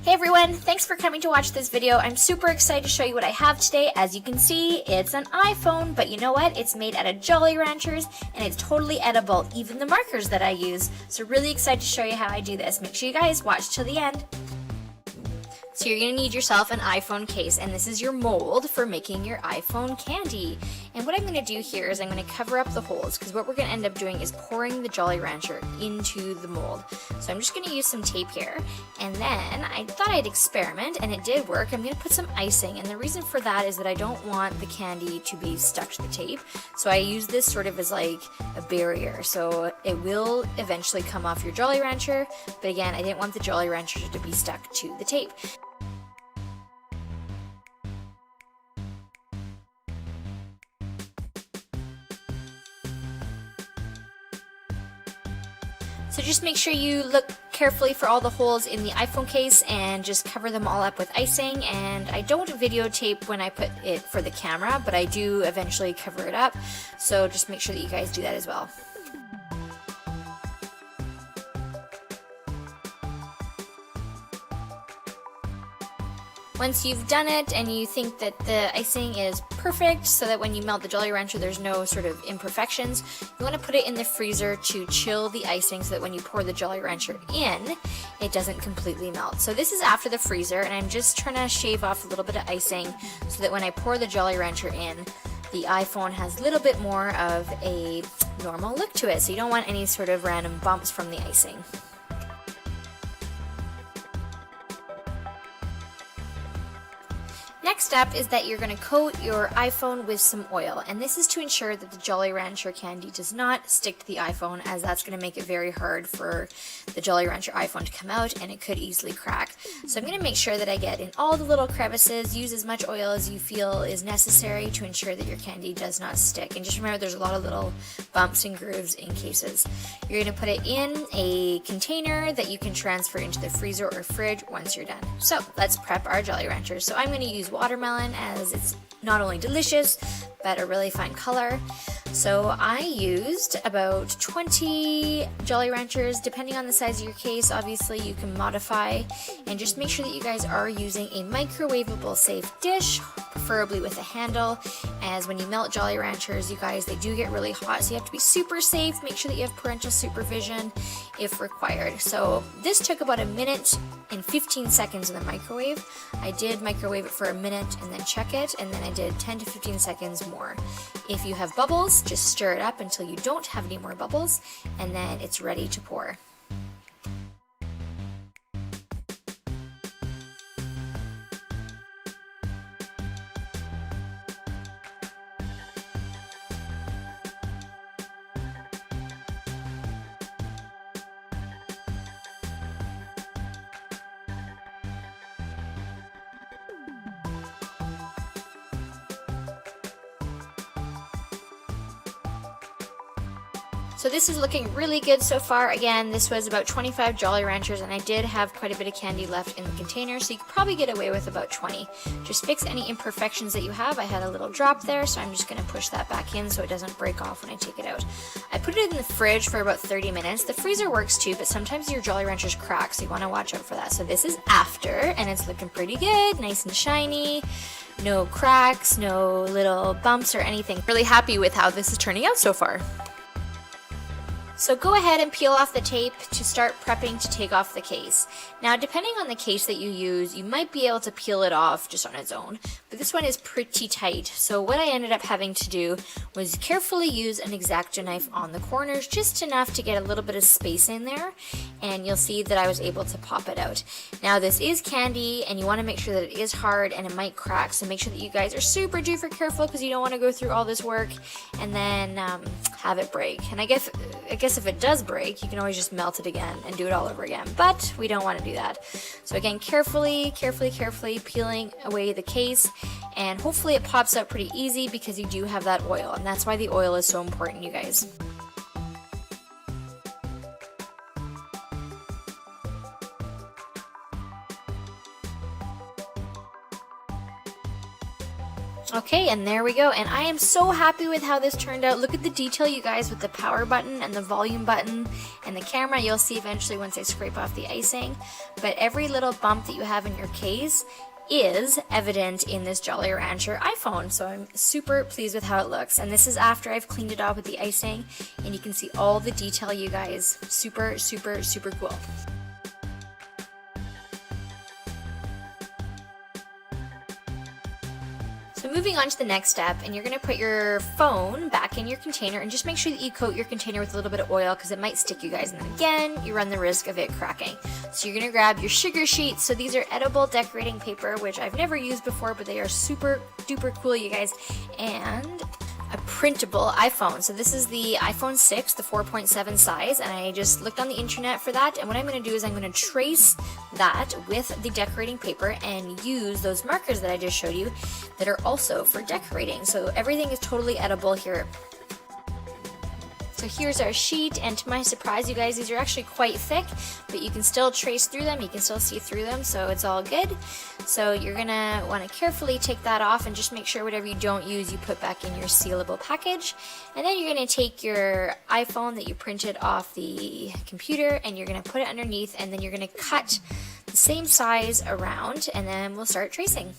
Hey everyone, thanks for coming to watch this video. I'm super excited to show you what I have today. As you can see, it's an iPhone, but you know what? It's made out of Jolly Ranchers and it's totally edible, even the markers that I use. So really excited to show you how I do this. Make sure you guys watch till the end. So you're going to need yourself an iPhone case, and this is your mold for making your iPhone candy. And what I'm going to do here is I'm going to cover up the holes, because what we're going to end up doing is pouring the Jolly Rancher into the mold. So I'm just going to use some tape here, and then I thought I'd experiment, and it did work. I'm going to put some icing, and the reason for that is that I don't want the candy to be stuck to the tape. So I use this sort of as like a barrier, so it will eventually come off your Jolly Rancher, but again, I didn't want the Jolly Rancher to be stuck to the tape. So just make sure you look carefully for all the holes in the iPhone case and just cover them all up with icing. And I don't videotape when I put it for the camera, but I do eventually cover it up. So just make sure that you guys do that as well. Once you've done it and you think that the icing is perfect so that when you melt the Jolly Rancher there's no sort of imperfections, you want to put it in the freezer to chill the icing so that when you pour the Jolly Rancher in, it doesn't completely melt. So this is after the freezer, and I'm just trying to shave off a little bit of icing so that when I pour the Jolly Rancher in, the iPhone has a little bit more of a normal look to it, so you don't want any sort of random bumps from the icing. Next up is that you're going to coat your iPhone with some oil, and this is to ensure that the Jolly Rancher candy does not stick to the iPhone, as that's going to make it very hard for the Jolly Rancher iPhone to come out and it could easily crack. So I'm going to make sure that I get in all the little crevices, use as much oil as you feel is necessary to ensure that your candy does not stick. And just remember, there's a lot of little bumps and grooves in cases. You're going to put it in a container that you can transfer into the freezer or fridge once you're done. So let's prep our Jolly Ranchers. So I'm going to use watermelon, as it's not only delicious but a really fine color. So I used about 20 Jolly Ranchers, depending on the size of your case. Obviously you can modify, and just make sure that you guys are using a microwavable safe dish, preferably with a handle, as when you melt Jolly Ranchers, you guys, they do get really hot, so you have to be super safe. Make sure that you have parental supervision if required. So this took about a minute and 15 seconds in the microwave. I did microwave it for a minute and then check it, and then I did 10 to 15 seconds more. If you have bubbles, just stir it up until you don't have any more bubbles, and then it's ready to pour. So this is looking really good so far. Again, this was about 25 Jolly Ranchers, and I did have quite a bit of candy left in the container, so you could probably get away with about 20. Just fix any imperfections that you have. I had a little drop there, so I'm just going to push that back in so it doesn't break off when I take it out. I put it in the fridge for about 30 minutes. The freezer works too, but sometimes your Jolly Ranchers crack, so you want to watch out for that. So this is after, and it's looking pretty good, nice and shiny. No cracks, no little bumps or anything. Really happy with how this is turning out so far. So go ahead and peel off the tape to start prepping to take off the case. Now, depending on the case that you use, you might be able to peel it off just on its own, but this one is pretty tight. So what I ended up having to do was carefully use an X-Acto knife on the corners, just enough to get a little bit of space in there, and you'll see that I was able to pop it out. Now, this is candy, and you want to make sure that it is hard and it might crack, so make sure that you guys are super duper careful, because you don't want to go through all this work and then have it break. And I guess if it does break, you can always just melt it again and do it all over again, but we don't want to do that. So again, carefully peeling away the case, and hopefully it pops out pretty easy because you do have that oil, and that's why the oil is so important, you guys. Okay, Okay, and there we go, and I am so happy with how this turned out. Look at the detail, you guys, with the power button and the volume button and the camera. You'll see eventually once I scrape off the icing, but every little bump that you have in your case is evident in this Jolly Rancher iPhone, so I'm super pleased with how it looks. And this is after I've cleaned it off with the icing, and you can see all the detail, you guys. Super, super, super cool. So moving on to the next step, and you're going to put your phone back in your container, and just make sure that you coat your container with a little bit of oil because it might stick, you guys, and then again you run the risk of it cracking. So you're going to grab your sugar sheets. So these are edible decorating paper, which I've never used before, but they are super duper cool, you guys, and a printable iPhone. So this is the iPhone 6, the 4.7 size, and I just looked on the internet for that, and what I'm going to do is I'm going to trace that with the decorating paper and use those markers that I just showed you that are also for decorating. So everything is totally edible here. So here's our sheet, and to my surprise, you guys, these are actually quite thick, but you can still trace through them, you can still see through them, so it's all good. So you're gonna want to carefully take that off and just make sure whatever you don't use you put back in your sealable package. And then you're gonna take your iPhone that you printed off the computer and you're gonna put it underneath, and then you're gonna cut the same size around, and then we'll start tracing.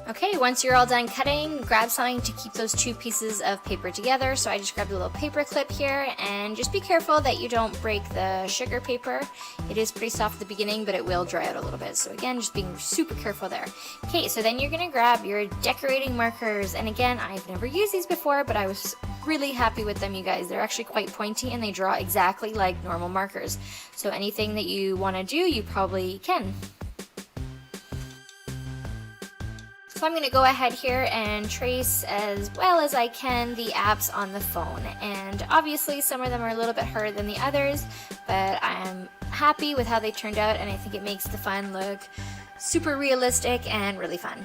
Okay, once you're all done cutting, grab something to keep those two pieces of paper together. So I just grabbed a little paper clip here, and just be careful that you don't break the sugar paper. It is pretty soft at the beginning, but it will dry out a little bit. So again, just being super careful there. Okay, so then you're gonna grab your decorating markers. And again, I've never used these before, but I was really happy with them, you guys. They're actually quite pointy and they draw exactly like normal markers. So anything that you wanna do, you probably can. So I'm going to go ahead here and trace as well as I can the apps on the phone, and obviously some of them are a little bit harder than the others, but I'm happy with how they turned out, and I think it makes the fun look super realistic and really fun.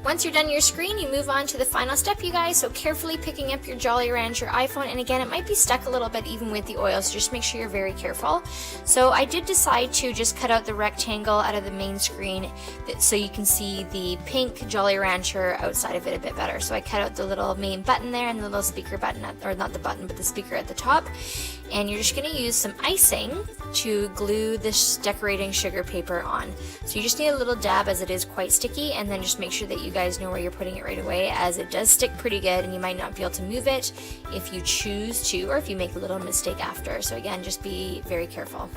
Once you're done your screen, you move on to the final step, you guys, so carefully picking up your Jolly Rancher iPhone, and again, it might be stuck a little bit even with the oil, so just make sure you're very careful. So I did decide to just cut out the rectangle out of the main screen so you can see the pink Jolly Rancher outside of it a bit better. So I cut out the little main button there and the little speaker button, or not the button, but the speaker at the top. And you're just going to use some icing to glue this decorating sugar paper on. So you just need a little dab as it is quite sticky, and then just make sure that you guys know where you're putting it right away, as it does stick pretty good and you might not be able to move it if you choose to, or if you make a little mistake after. So again, just be very careful.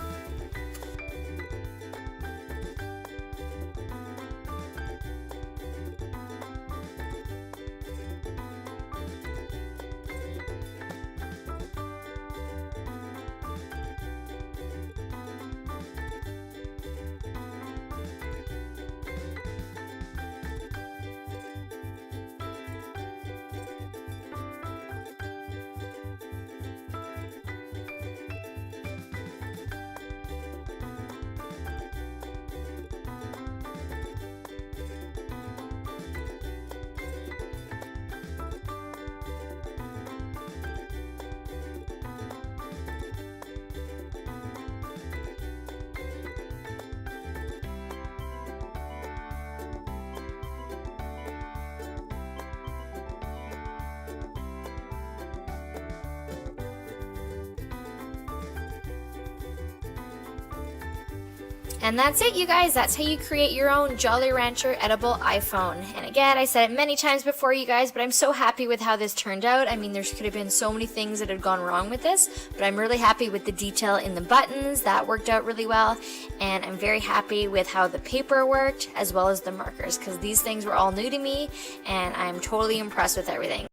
And that's it, you guys. That's how you create your own Jolly Rancher edible iPhone. And again, I said it many times before, you guys, but I'm so happy with how this turned out. I mean, there could have been so many things that had gone wrong with this, but I'm really happy with the detail in the buttons. That worked out really well. And I'm very happy with how the paper worked, as well as the markers, because these things were all new to me, and I'm totally impressed with everything.